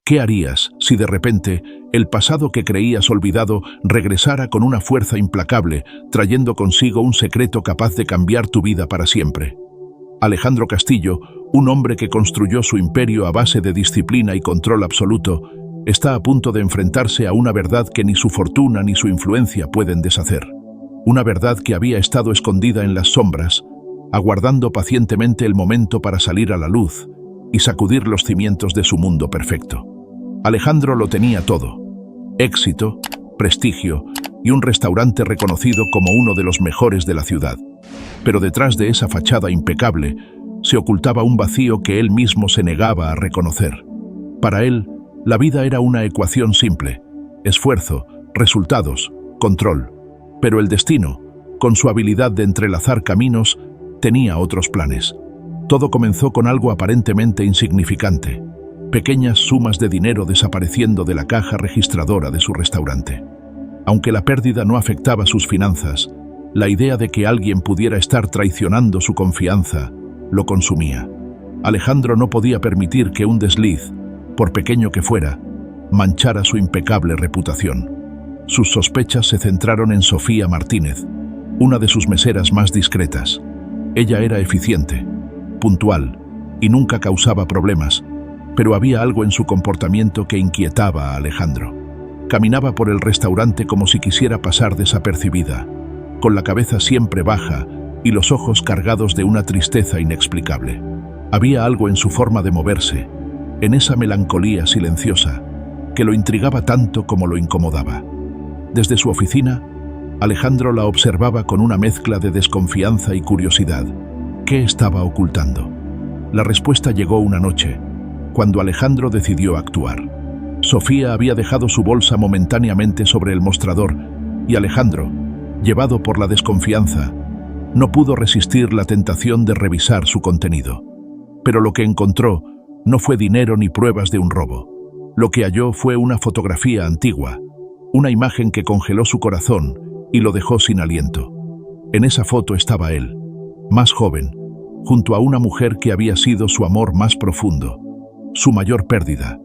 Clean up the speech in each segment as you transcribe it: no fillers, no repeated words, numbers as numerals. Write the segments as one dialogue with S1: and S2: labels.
S1: ¿Qué harías si de repente el pasado que creías olvidado regresara con una fuerza implacable, trayendo consigo un secreto capaz de cambiar tu vida para siempre? Alejandro Castillo, un hombre que construyó su imperio a base de disciplina y control absoluto, está a punto de enfrentarse a una verdad que ni su fortuna ni su influencia pueden deshacer. Una verdad que había estado escondida en las sombras, aguardando pacientemente el momento para salir a la luz y sacudir los cimientos de su mundo perfecto. Alejandro lo tenía todo: éxito, prestigio y un restaurante reconocido como uno de los mejores de la ciudad. Pero detrás de esa fachada impecable se ocultaba un vacío que él mismo se negaba a reconocer. Para él, la vida era una ecuación simple: esfuerzo, resultados, control. Pero el destino, con su habilidad de entrelazar caminos, tenía otros planes. Todo comenzó con algo aparentemente insignificante: pequeñas sumas de dinero desapareciendo de la caja registradora de su restaurante. Aunque la pérdida no afectaba sus finanzas, la idea de que alguien pudiera estar traicionando su confianza lo consumía. Alejandro no podía permitir que un desliz, por pequeño que fuera, manchara su impecable reputación. Sus sospechas se centraron en Sofía Martínez, una de sus meseras más discretas. Ella era eficiente, puntual y nunca causaba problemas, pero había algo en su comportamiento que inquietaba a Alejandro. Caminaba por el restaurante como si quisiera pasar desapercibida, con la cabeza siempre baja y los ojos cargados de una tristeza inexplicable. Había algo en su forma de moverse, en esa melancolía silenciosa, que lo intrigaba tanto como lo incomodaba. Desde su oficina, Alejandro la observaba con una mezcla de desconfianza y curiosidad. ¿Qué estaba ocultando? La respuesta llegó una noche, cuando Alejandro decidió actuar. Sofía había dejado su bolsa momentáneamente sobre el mostrador y Alejandro, llevado por la desconfianza, no pudo resistir la tentación de revisar su contenido. Pero lo que encontró no fue dinero ni pruebas de un robo. Lo que halló fue una fotografía antigua, una imagen que congeló su corazón y lo dejó sin aliento. En esa foto estaba él, más joven, junto a una mujer que había sido su amor más profundo, su mayor pérdida,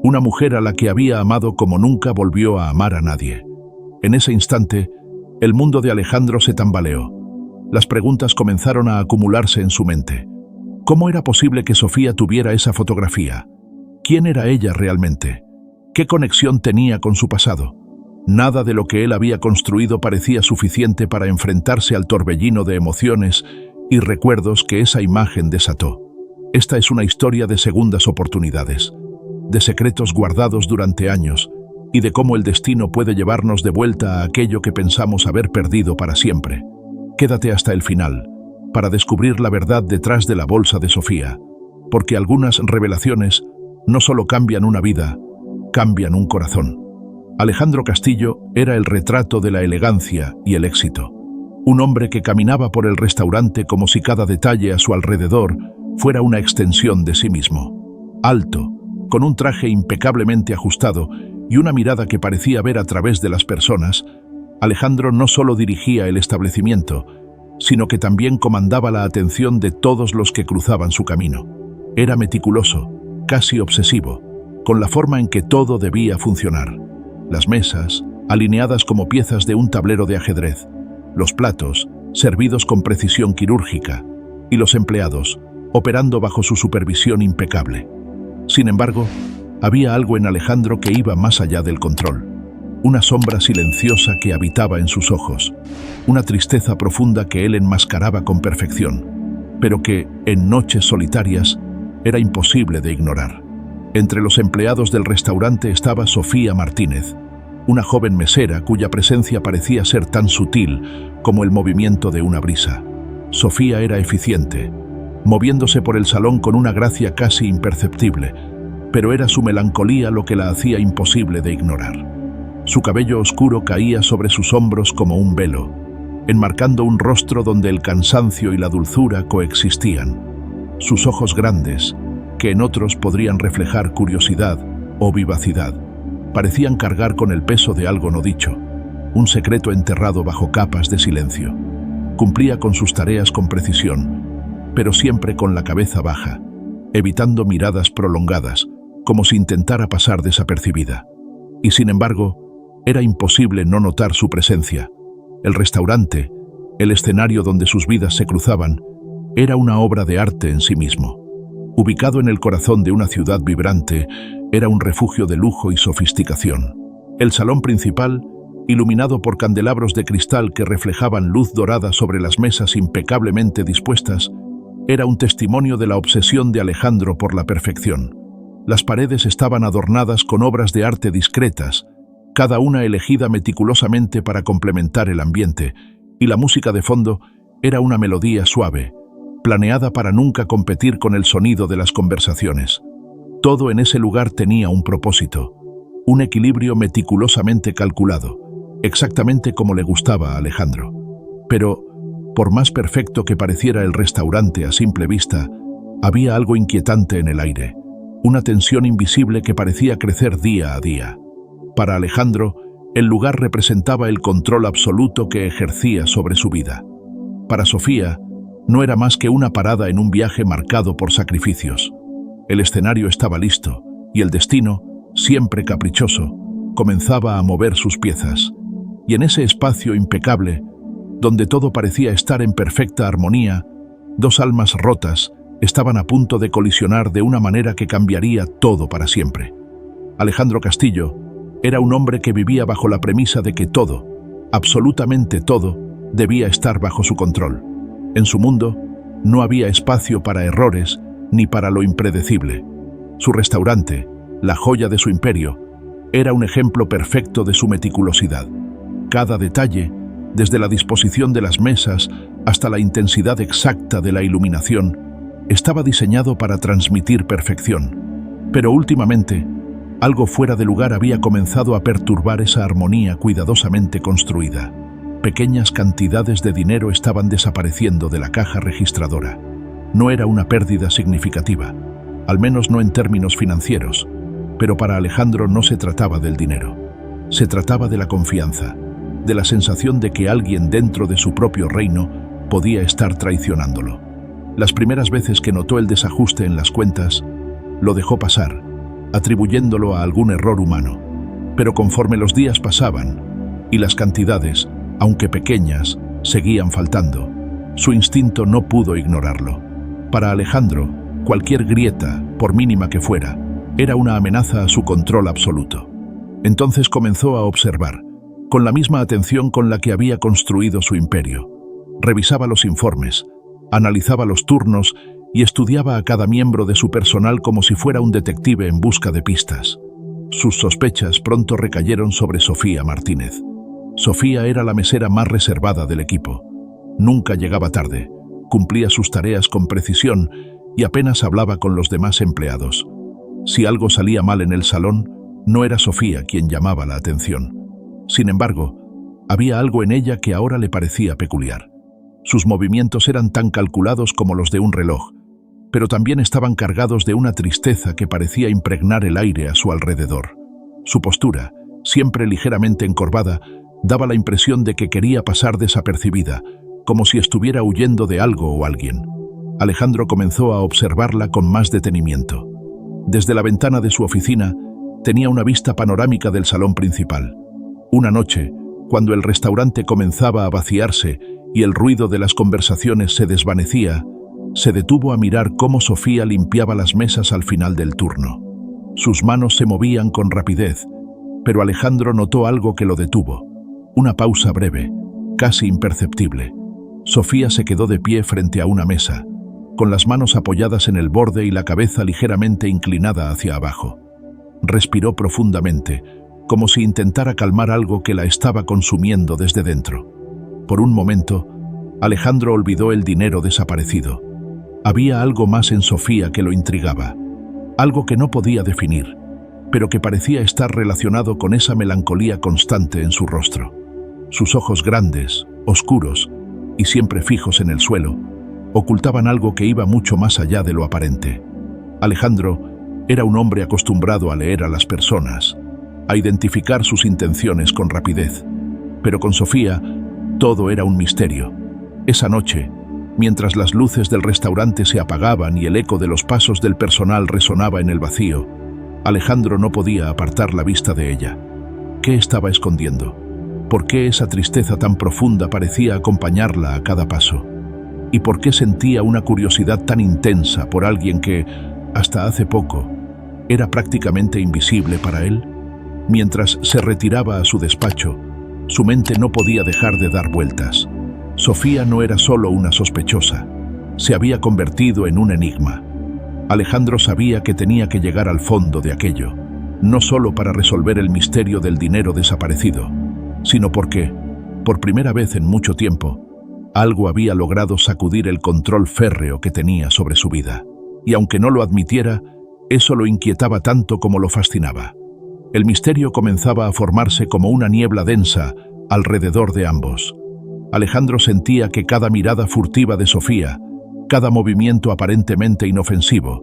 S1: una mujer a la que había amado como nunca volvió a amar a nadie. En ese instante, el mundo de Alejandro se tambaleó. Las preguntas comenzaron a acumularse en su mente. ¿Cómo era posible que Sofía tuviera esa fotografía? ¿Quién era ella realmente? ¿Qué conexión tenía con su pasado? Nada de lo que él había construido parecía suficiente para enfrentarse al torbellino de emociones y recuerdos que esa imagen desató. Esta es una historia de segundas oportunidades, de secretos guardados durante años y de cómo el destino puede llevarnos de vuelta a aquello que pensamos haber perdido para siempre. Quédate hasta el final para descubrir la verdad detrás de la bolsa de Sofía, porque algunas revelaciones no solo cambian una vida, cambian un corazón. Alejandro Castillo era el retrato de la elegancia y el éxito. Un hombre que caminaba por el restaurante como si cada detalle a su alrededor fuera una extensión de sí mismo. Alto, con un traje impecablemente ajustado y una mirada que parecía ver a través de las personas, Alejandro no solo dirigía el establecimiento, sino que también comandaba la atención de todos los que cruzaban su camino. Era meticuloso, casi obsesivo, con la forma en que todo debía funcionar. Las mesas, alineadas como piezas de un tablero de ajedrez, los platos, servidos con precisión quirúrgica, y los empleados, operando bajo su supervisión impecable. Sin embargo, había algo en Alejandro que iba más allá del control. Una sombra silenciosa que habitaba en sus ojos, una tristeza profunda que él enmascaraba con perfección, pero que, en noches solitarias, era imposible de ignorar. Entre los empleados del restaurante estaba Sofía Martínez, una joven mesera cuya presencia parecía ser tan sutil como el movimiento de una brisa. Sofía era eficiente, moviéndose por el salón con una gracia casi imperceptible, pero era su melancolía lo que la hacía imposible de ignorar. Su cabello oscuro caía sobre sus hombros como un velo, enmarcando un rostro donde el cansancio y la dulzura coexistían. Sus ojos grandes, que en otros podrían reflejar curiosidad o vivacidad, parecían cargar con el peso de algo no dicho, un secreto enterrado bajo capas de silencio. Cumplía con sus tareas con precisión, pero siempre con la cabeza baja, evitando miradas prolongadas, como si intentara pasar desapercibida. Y sin embargo, era imposible no notar su presencia. El restaurante, el escenario donde sus vidas se cruzaban, era una obra de arte en sí mismo. Ubicado en el corazón de una ciudad vibrante, era un refugio de lujo y sofisticación. El salón principal, iluminado por candelabros de cristal que reflejaban luz dorada sobre las mesas impecablemente dispuestas, era un testimonio de la obsesión de Alejandro por la perfección. Las paredes estaban adornadas con obras de arte discretas, cada una elegida meticulosamente para complementar el ambiente, y la música de fondo era una melodía suave, planeada para nunca competir con el sonido de las conversaciones. Todo en ese lugar tenía un propósito, un equilibrio meticulosamente calculado, exactamente como le gustaba a Alejandro. Pero, por más perfecto que pareciera el restaurante a simple vista, había algo inquietante en el aire, una tensión invisible que parecía crecer día a día. Para Alejandro, el lugar representaba el control absoluto que ejercía sobre su vida. Para Sofía, no era más que una parada en un viaje marcado por sacrificios. El escenario estaba listo, y el destino, siempre caprichoso, comenzaba a mover sus piezas. Y en ese espacio impecable, donde todo parecía estar en perfecta armonía, dos almas rotas estaban a punto de colisionar de una manera que cambiaría todo para siempre. Alejandro Castillo era un hombre que vivía bajo la premisa de que todo, absolutamente todo, debía estar bajo su control. En su mundo no había espacio para errores ni para lo impredecible. Su restaurante, la joya de su imperio, era un ejemplo perfecto de su meticulosidad. Cada detalle, desde la disposición de las mesas hasta la intensidad exacta de la iluminación, estaba diseñado para transmitir perfección. Pero últimamente, algo fuera de lugar había comenzado a perturbar esa armonía cuidadosamente construida. Pequeñas cantidades de dinero estaban desapareciendo de la caja registradora. No era una pérdida significativa, al menos no en términos financieros, pero para Alejandro no se trataba del dinero. Se trataba de la confianza, de la sensación de que alguien dentro de su propio reino podía estar traicionándolo. Las primeras veces que notó el desajuste en las cuentas, lo dejó pasar, atribuyéndolo a algún error humano. Pero conforme los días pasaban y las cantidades, aunque pequeñas, seguían faltando, su instinto no pudo ignorarlo. Para Alejandro, cualquier grieta, por mínima que fuera, era una amenaza a su control absoluto. Entonces comenzó a observar, con la misma atención con la que había construido su imperio. Revisaba los informes, analizaba los turnos y estudiaba a cada miembro de su personal como si fuera un detective en busca de pistas. Sus sospechas pronto recayeron sobre Sofía Martínez. Sofía era la mesera más reservada del equipo. Nunca llegaba tarde, cumplía sus tareas con precisión y apenas hablaba con los demás empleados. Si algo salía mal en el salón, no era Sofía quien llamaba la atención. Sin embargo, había algo en ella que ahora le parecía peculiar. Sus movimientos eran tan calculados como los de un reloj, pero también estaban cargados de una tristeza que parecía impregnar el aire a su alrededor. Su postura, siempre ligeramente encorvada, daba la impresión de que quería pasar desapercibida, como si estuviera huyendo de algo o alguien. Alejandro comenzó a observarla con más detenimiento. Desde la ventana de su oficina, tenía una vista panorámica del salón principal. Una noche, cuando el restaurante comenzaba a vaciarse y el ruido de las conversaciones se desvanecía, se detuvo a mirar cómo Sofía limpiaba las mesas al final del turno. Sus manos se movían con rapidez, pero Alejandro notó algo que lo detuvo. Una pausa breve, casi imperceptible. Sofía se quedó de pie frente a una mesa, con las manos apoyadas en el borde y la cabeza ligeramente inclinada hacia abajo. Respiró profundamente, como si intentara calmar algo que la estaba consumiendo desde dentro. Por un momento, Alejandro olvidó el dinero desaparecido. Había algo más en Sofía que lo intrigaba, algo que no podía definir, pero que parecía estar relacionado con esa melancolía constante en su rostro. Sus ojos grandes, oscuros y siempre fijos en el suelo, ocultaban algo que iba mucho más allá de lo aparente. Alejandro era un hombre acostumbrado a leer a las personas, a identificar sus intenciones con rapidez, pero con Sofía todo era un misterio. Esa noche, mientras las luces del restaurante se apagaban y el eco de los pasos del personal resonaba en el vacío, Alejandro no podía apartar la vista de ella. ¿Qué estaba escondiendo? ¿Por qué esa tristeza tan profunda parecía acompañarla a cada paso? ¿Y por qué sentía una curiosidad tan intensa por alguien que, hasta hace poco, era prácticamente invisible para él? Mientras se retiraba a su despacho, su mente no podía dejar de dar vueltas. Sofía no era solo una sospechosa, se había convertido en un enigma. Alejandro sabía que tenía que llegar al fondo de aquello, no solo para resolver el misterio del dinero desaparecido, sino porque, por primera vez en mucho tiempo, algo había logrado sacudir el control férreo que tenía sobre su vida. Y aunque no lo admitiera, eso lo inquietaba tanto como lo fascinaba. El misterio comenzaba a formarse como una niebla densa alrededor de ambos. Alejandro sentía que cada mirada furtiva de Sofía, cada movimiento aparentemente inofensivo,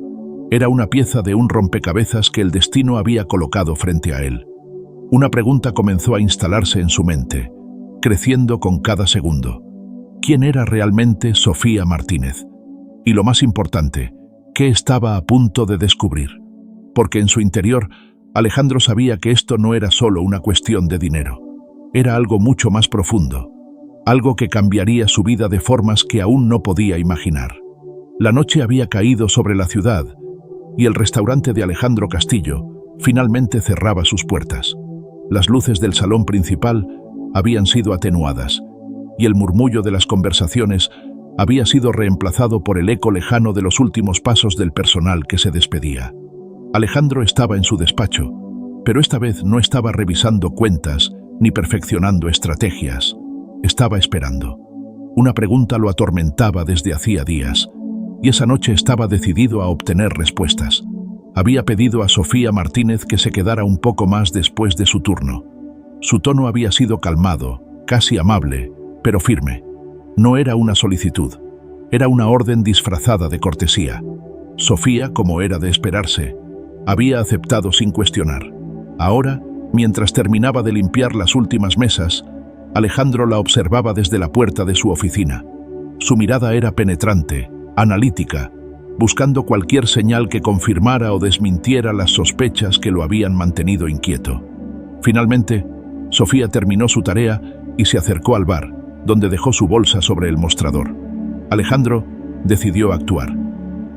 S1: era una pieza de un rompecabezas que el destino había colocado frente a él. Una pregunta comenzó a instalarse en su mente, creciendo con cada segundo. ¿Quién era realmente Sofía Martínez? Y lo más importante, ¿qué estaba a punto de descubrir? Porque en su interior, Alejandro sabía que esto no era solo una cuestión de dinero. Era algo mucho más profundo, algo que cambiaría su vida de formas que aún no podía imaginar. La noche había caído sobre la ciudad y el restaurante de Alejandro Castillo finalmente cerraba sus puertas. Las luces del salón principal habían sido atenuadas y el murmullo de las conversaciones había sido reemplazado por el eco lejano de los últimos pasos del personal que se despedía. Alejandro estaba en su despacho, pero esta vez no estaba revisando cuentas ni perfeccionando estrategias. Estaba esperando. Una pregunta lo atormentaba desde hacía días, y esa noche estaba decidido a obtener respuestas. Había pedido a Sofía Martínez que se quedara un poco más después de su turno. Su tono había sido calmado, casi amable, pero firme. No era una solicitud, era una orden disfrazada de cortesía. Sofía, como era de esperarse, había aceptado sin cuestionar. Ahora, mientras terminaba de limpiar las últimas mesas, Alejandro la observaba desde la puerta de su oficina. Su mirada era penetrante, analítica, buscando cualquier señal que confirmara o desmintiera las sospechas que lo habían mantenido inquieto. Finalmente, Sofía terminó su tarea y se acercó al bar, donde dejó su bolsa sobre el mostrador. Alejandro decidió actuar.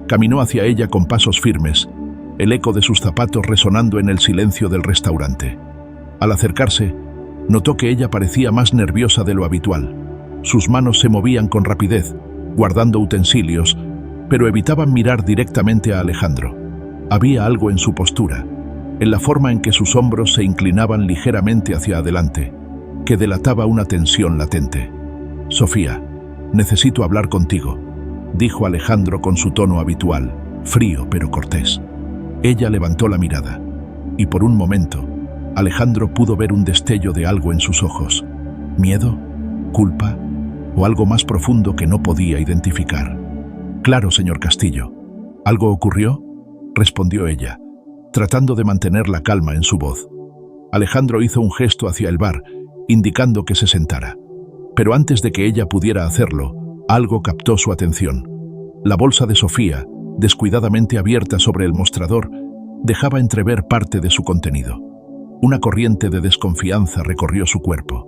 S1: Caminó hacia ella con pasos firmes, el eco de sus zapatos resonando en el silencio del restaurante. Al acercarse, notó que ella parecía más nerviosa de lo habitual. Sus manos se movían con rapidez, guardando utensilios, pero evitaban mirar directamente a Alejandro. Había algo en su postura, en la forma en que sus hombros se inclinaban ligeramente hacia adelante, que delataba una tensión latente. «Sofía, necesito hablar contigo», dijo Alejandro con su tono habitual, frío pero cortés. Ella levantó la mirada, y por un momento, Alejandro pudo ver un destello de algo en sus ojos. ¿Miedo? ¿Culpa? ¿O algo más profundo que no podía identificar? «Claro, señor Castillo. ¿Algo ocurrió?», respondió ella, tratando de mantener la calma en su voz. Alejandro hizo un gesto hacia el bar, indicando que se sentara. Pero antes de que ella pudiera hacerlo, algo captó su atención. La bolsa de Sofía, descuidadamente abierta sobre el mostrador, dejaba entrever parte de su contenido. Una corriente de desconfianza recorrió su cuerpo.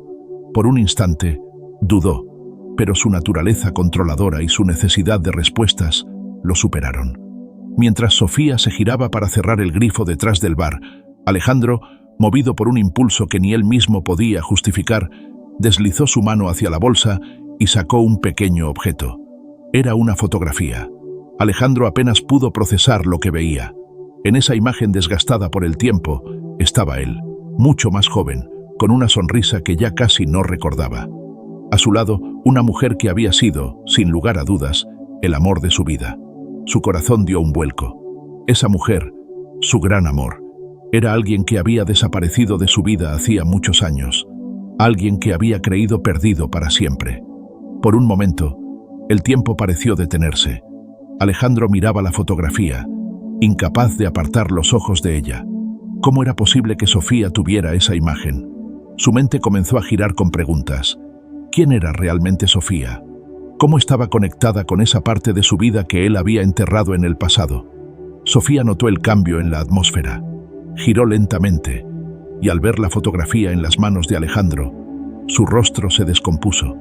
S1: Por un instante, dudó, pero su naturaleza controladora y su necesidad de respuestas lo superaron. Mientras Sofía se giraba para cerrar el grifo detrás del bar, Alejandro, movido por un impulso que ni él mismo podía justificar, deslizó su mano hacia la bolsa y sacó un pequeño objeto. Era una fotografía. Alejandro apenas pudo procesar lo que veía. En esa imagen desgastada por el tiempo, estaba él, mucho más joven, con una sonrisa que ya casi no recordaba. A su lado, una mujer que había sido, sin lugar a dudas, el amor de su vida. Su corazón dio un vuelco. Esa mujer, su gran amor, era alguien que había desaparecido de su vida hacía muchos años, alguien que había creído perdido para siempre. Por un momento, el tiempo pareció detenerse. Alejandro miraba la fotografía, incapaz de apartar los ojos de ella. ¿Cómo era posible que Sofía tuviera esa imagen? Su mente comenzó a girar con preguntas. ¿Quién era realmente Sofía? ¿Cómo estaba conectada con esa parte de su vida que él había enterrado en el pasado? Sofía notó el cambio en la atmósfera. Giró lentamente, y al ver la fotografía en las manos de Alejandro, su rostro se descompuso.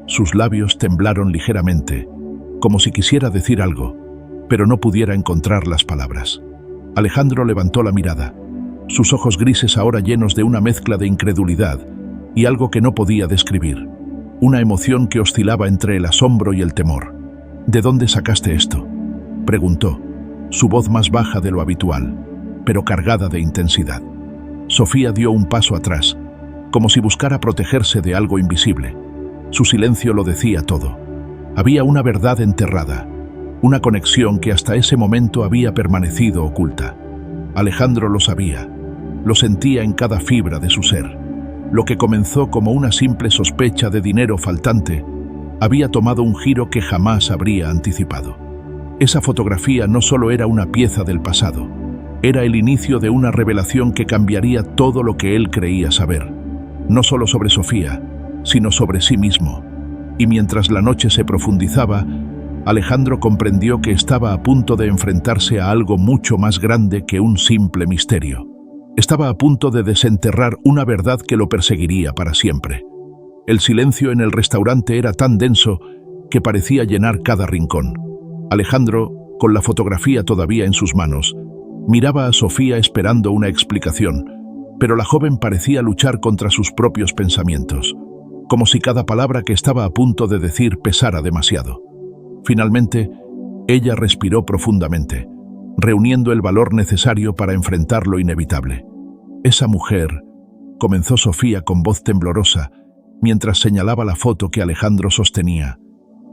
S1: Sus labios temblaron ligeramente, como si quisiera decir algo, pero no pudiera encontrar las palabras. Alejandro levantó la mirada, sus ojos grises ahora llenos de una mezcla de incredulidad y algo que no podía describir, una emoción que oscilaba entre el asombro y el temor. «¿De dónde sacaste esto?», preguntó, su voz más baja de lo habitual, pero cargada de intensidad. Sofía dio un paso atrás, como si buscara protegerse de algo invisible. Su silencio lo decía todo. Había una verdad enterrada, una conexión que hasta ese momento había permanecido oculta. Alejandro lo sabía, lo sentía en cada fibra de su ser. Lo que comenzó como una simple sospecha de dinero faltante había tomado un giro que jamás habría anticipado. Esa fotografía no solo era una pieza del pasado, era el inicio de una revelación que cambiaría todo lo que él creía saber, no solo sobre Sofía, sino sobre sí mismo. Y mientras la noche se profundizaba, Alejandro comprendió que estaba a punto de enfrentarse a algo mucho más grande que un simple misterio. Estaba a punto de desenterrar una verdad que lo perseguiría para siempre. El silencio en el restaurante era tan denso que parecía llenar cada rincón. Alejandro, con la fotografía todavía en sus manos, miraba a Sofía esperando una explicación, pero la joven parecía luchar contra sus propios pensamientos, como si cada palabra que estaba a punto de decir pesara demasiado. Finalmente, ella respiró profundamente, reuniendo el valor necesario para enfrentar lo inevitable. «Esa mujer», comenzó Sofía con voz temblorosa, mientras señalaba la foto que Alejandro sostenía,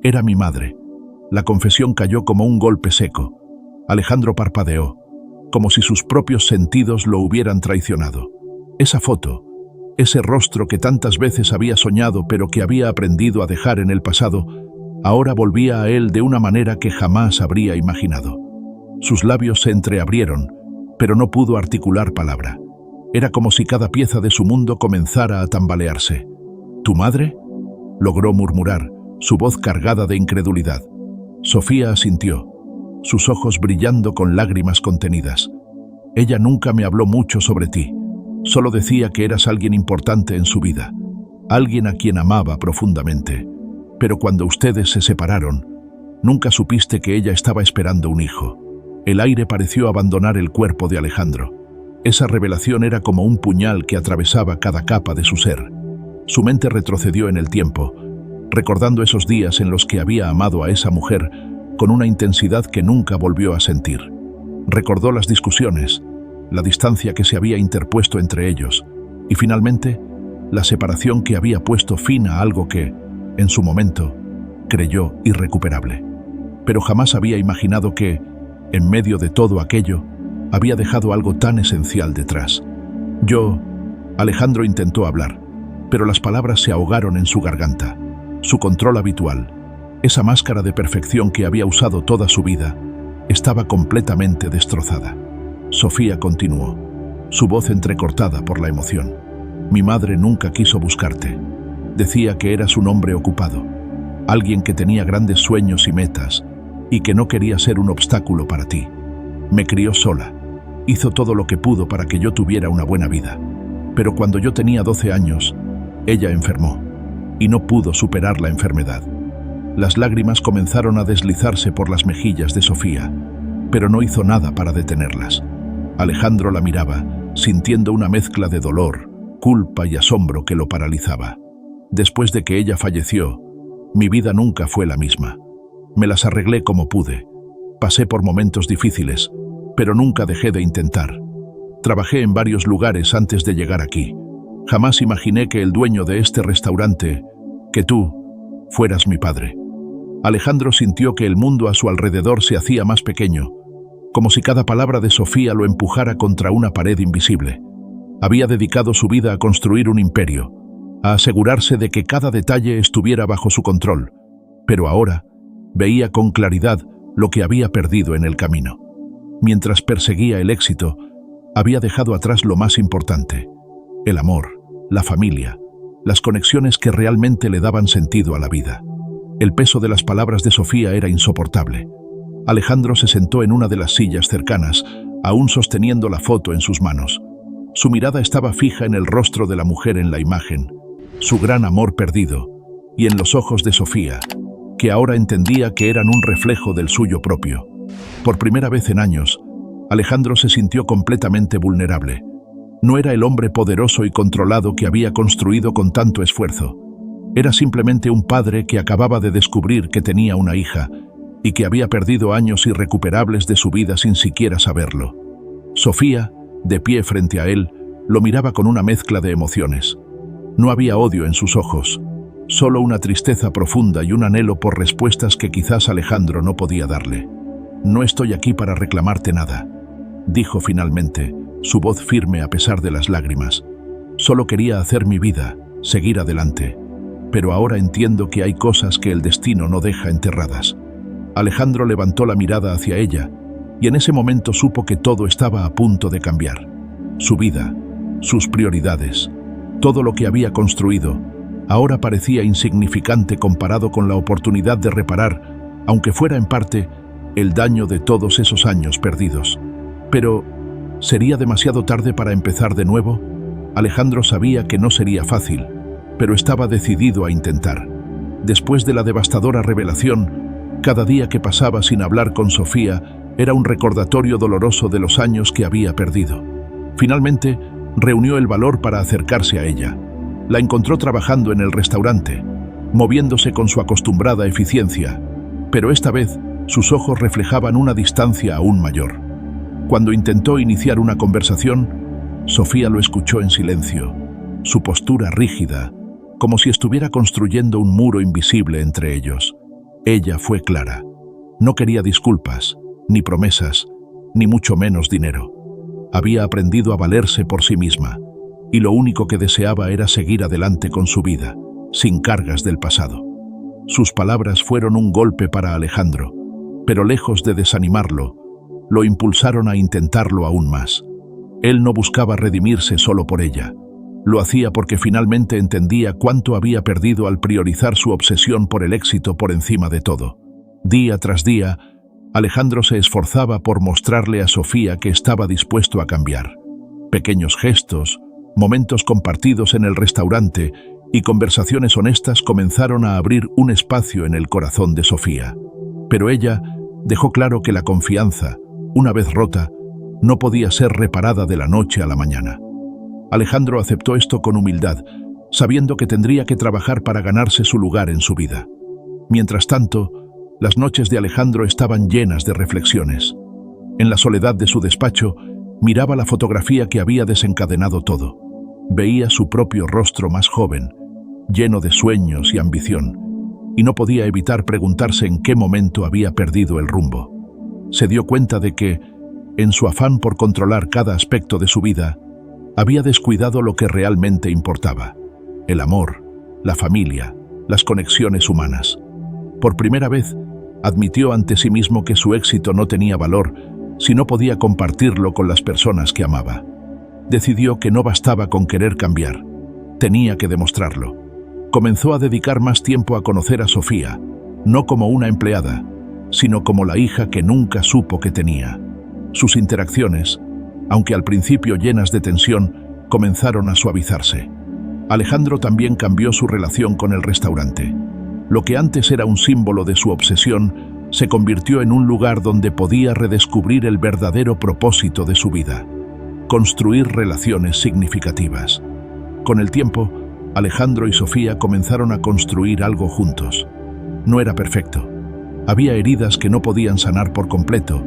S1: «era mi madre». La confesión cayó como un golpe seco. Alejandro parpadeó, como si sus propios sentidos lo hubieran traicionado. Esa foto, ese rostro que tantas veces había soñado pero que había aprendido a dejar en el pasado, ahora volvía a él de una manera que jamás habría imaginado. Sus labios se entreabrieron, pero no pudo articular palabra. Era como si cada pieza de su mundo comenzara a tambalearse. «¿Tu madre?», logró murmurar, su voz cargada de incredulidad. Sofía asintió, sus ojos brillando con lágrimas contenidas. «Ella nunca me habló mucho sobre ti. Solo decía que eras alguien importante en su vida, alguien a quien amaba profundamente. Pero cuando ustedes se separaron, nunca supiste que ella estaba esperando un hijo». El aire pareció abandonar el cuerpo de Alejandro. Esa revelación era como un puñal que atravesaba cada capa de su ser. Su mente retrocedió en el tiempo, recordando esos días en los que había amado a esa mujer con una intensidad que nunca volvió a sentir. Recordó las discusiones, la distancia que se había interpuesto entre ellos, y finalmente, la separación que había puesto fin a algo que, en su momento, creyó irrecuperable. Pero jamás había imaginado que, en medio de todo aquello, había dejado algo tan esencial detrás. Alejandro intentó hablar, pero las palabras se ahogaron en su garganta. Su control habitual, esa máscara de perfección que había usado toda su vida, estaba completamente destrozada. Sofía continuó, su voz entrecortada por la emoción. «Mi madre nunca quiso buscarte. Decía que eras un hombre ocupado, alguien que tenía grandes sueños y metas, y que no quería ser un obstáculo para ti. Me crió sola, hizo todo lo que pudo para que yo tuviera una buena vida. Pero cuando yo tenía 12 años, ella enfermó, y no pudo superar la enfermedad». Las lágrimas comenzaron a deslizarse por las mejillas de Sofía, pero no hizo nada para detenerlas. Alejandro la miraba, sintiendo una mezcla de dolor, culpa y asombro que lo paralizaba. «Después de que ella falleció, mi vida nunca fue la misma. Me las arreglé como pude. Pasé por momentos difíciles, pero nunca dejé de intentar. Trabajé en varios lugares antes de llegar aquí. Jamás imaginé que el dueño de este restaurante, que tú, fueras mi padre». Alejandro sintió que el mundo a su alrededor se hacía más pequeño, como si cada palabra de Sofía lo empujara contra una pared invisible. Había dedicado su vida a construir un imperio, a asegurarse de que cada detalle estuviera bajo su control, pero ahora veía con claridad lo que había perdido en el camino. Mientras perseguía el éxito, había dejado atrás lo más importante: el amor, la familia, las conexiones que realmente le daban sentido a la vida. El peso de las palabras de Sofía era insoportable. Alejandro se sentó en una de las sillas cercanas, aún sosteniendo la foto en sus manos. Su mirada estaba fija en el rostro de la mujer en la imagen, su gran amor perdido, y en los ojos de Sofía, que ahora entendía que eran un reflejo del suyo propio. Por primera vez en años, Alejandro se sintió completamente vulnerable. No era el hombre poderoso y controlado que había construido con tanto esfuerzo. Era simplemente un padre que acababa de descubrir que tenía una hija y que había perdido años irrecuperables de su vida sin siquiera saberlo. Sofía, de pie frente a él, lo miraba con una mezcla de emociones. No había odio en sus ojos, solo una tristeza profunda y un anhelo por respuestas que quizás Alejandro no podía darle. «No estoy aquí para reclamarte nada», dijo finalmente, su voz firme a pesar de las lágrimas. «Solo quería hacer mi vida, seguir adelante. Pero ahora entiendo que hay cosas que el destino no deja enterradas». Alejandro levantó la mirada hacia ella, y en ese momento supo que todo estaba a punto de cambiar. Su vida, sus prioridades, todo lo que había construido, ahora parecía insignificante comparado con la oportunidad de reparar, aunque fuera en parte, el daño de todos esos años perdidos. Pero, ¿sería demasiado tarde para empezar de nuevo? Alejandro sabía que no sería fácil, pero estaba decidido a intentar. Después de la devastadora revelación, cada día que pasaba sin hablar con Sofía era un recordatorio doloroso de los años que había perdido. Finalmente, reunió el valor para acercarse a ella. La encontró trabajando en el restaurante, moviéndose con su acostumbrada eficiencia, pero esta vez sus ojos reflejaban una distancia aún mayor. Cuando intentó iniciar una conversación, Sofía lo escuchó en silencio, su postura rígida, como si estuviera construyendo un muro invisible entre ellos. Ella fue clara. No quería disculpas, ni promesas, ni mucho menos dinero. Había aprendido a valerse por sí misma, y lo único que deseaba era seguir adelante con su vida, sin cargas del pasado. Sus palabras fueron un golpe para Alejandro, pero lejos de desanimarlo, lo impulsaron a intentarlo aún más. Él no buscaba redimirse solo por ella. Lo hacía porque finalmente entendía cuánto había perdido al priorizar su obsesión por el éxito por encima de todo. Día tras día, Alejandro se esforzaba por mostrarle a Sofía que estaba dispuesto a cambiar. Pequeños gestos, momentos compartidos en el restaurante y conversaciones honestas comenzaron a abrir un espacio en el corazón de Sofía. Pero ella dejó claro que la confianza, una vez rota, no podía ser reparada de la noche a la mañana. Alejandro aceptó esto con humildad, sabiendo que tendría que trabajar para ganarse su lugar en su vida. Mientras tanto, las noches de Alejandro estaban llenas de reflexiones. En la soledad de su despacho, miraba la fotografía que había desencadenado todo. Veía su propio rostro más joven, lleno de sueños y ambición, y no podía evitar preguntarse en qué momento había perdido el rumbo. Se dio cuenta de que, en su afán por controlar cada aspecto de su vida, había descuidado lo que realmente importaba: el amor, la familia, las conexiones humanas. Por primera vez, admitió ante sí mismo que su éxito no tenía valor si no podía compartirlo con las personas que amaba. Decidió que no bastaba con querer cambiar, tenía que demostrarlo. Comenzó a dedicar más tiempo a conocer a Sofía, no como una empleada, sino como la hija que nunca supo que tenía. Sus interacciones, aunque al principio llenas de tensión, comenzaron a suavizarse. Alejandro también cambió su relación con el restaurante. Lo que antes era un símbolo de su obsesión, se convirtió en un lugar donde podía redescubrir el verdadero propósito de su vida: construir relaciones significativas. Con el tiempo, Alejandro y Sofía comenzaron a construir algo juntos. No era perfecto. Había heridas que no podían sanar por completo,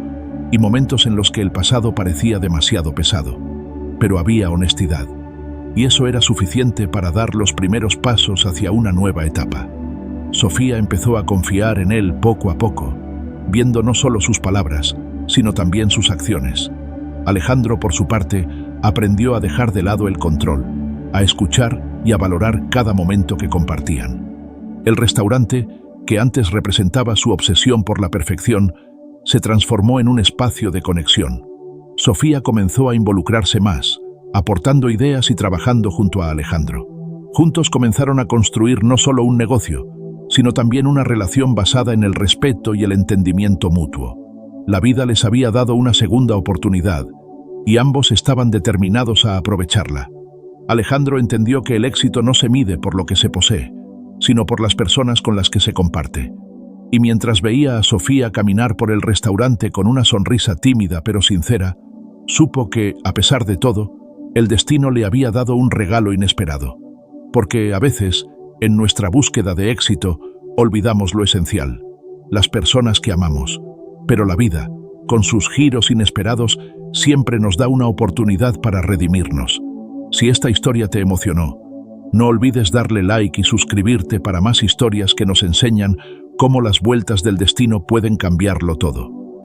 S1: y momentos en los que el pasado parecía demasiado pesado. Pero había honestidad, y eso era suficiente para dar los primeros pasos hacia una nueva etapa. Sofía empezó a confiar en él poco a poco, viendo no solo sus palabras, sino también sus acciones. Alejandro, por su parte, aprendió a dejar de lado el control, a escuchar y a valorar cada momento que compartían. El restaurante, que antes representaba su obsesión por la perfección, se transformó en un espacio de conexión. Sofía comenzó a involucrarse más, aportando ideas y trabajando junto a Alejandro. Juntos comenzaron a construir no solo un negocio, sino también una relación basada en el respeto y el entendimiento mutuo. La vida les había dado una segunda oportunidad, y ambos estaban determinados a aprovecharla. Alejandro entendió que el éxito no se mide por lo que se posee, sino por las personas con las que se comparte. Y mientras veía a Sofía caminar por el restaurante con una sonrisa tímida pero sincera, supo que, a pesar de todo, el destino le había dado un regalo inesperado. Porque a veces, en nuestra búsqueda de éxito, olvidamos lo esencial, las personas que amamos. Pero la vida, con sus giros inesperados, siempre nos da una oportunidad para redimirnos. Si esta historia te emocionó, no olvides darle like y suscribirte para más historias que nos enseñan cómo las vueltas del destino pueden cambiarlo todo.